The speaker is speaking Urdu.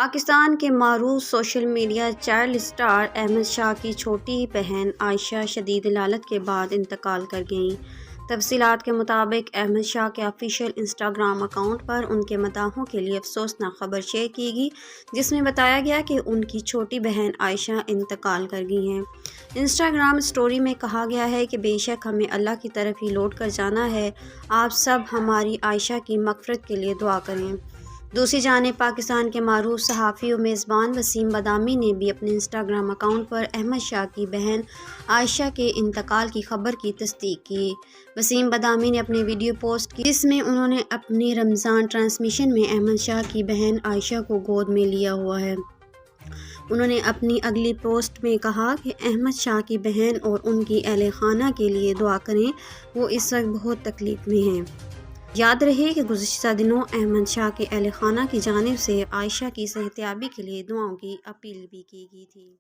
پاکستان کے معروف social media child star Ahmad Shah کی چھوٹی بہن عائشہ شدید علالت کے بعد انتقال کر گئیں۔ تفصیلات کے مطابق احمد شاہ کے آفیشیل انسٹاگرام اکاؤنٹ پر ان کے مداحوں کے لیے افسوسناک خبر شیئر کی گئی، جس میں بتایا گیا کہ ان کی چھوٹی بہن عائشہ انتقال کر گئی ہیں۔ انسٹاگرام اسٹوری میں کہا گیا ہے کہ بے شک ہمیں اللہ کی طرف ہی لوٹ کر جانا ہے، آپ سب ہماری عائشہ کی مغفرت کے لیے دعا کریں۔ دوسری جانب پاکستان کے معروف صحافی و میزبان وسیم بادامی نے بھی اپنے انسٹاگرام اکاؤنٹ پر احمد شاہ کی بہن عائشہ کے انتقال کی خبر کی تصدیق کی۔ وسیم بادامی نے اپنی ویڈیو پوسٹ کی، جس میں انہوں نے اپنی رمضان ٹرانسمیشن میں احمد شاہ کی بہن عائشہ کو گود میں لیا ہوا ہے۔ انہوں نے اپنی اگلی پوسٹ میں کہا کہ احمد شاہ کی بہن اور ان کی اہل خانہ کے لیے دعا کریں، وہ اس وقت بہت تکلیف میں ہیں۔ یاد رہے کہ گزشتہ دنوں احمد شاہ کے اہل خانہ کی جانب سے عائشہ کی صحتیابی کے لیے دعاؤں کی اپیل بھی کی گئی تھی۔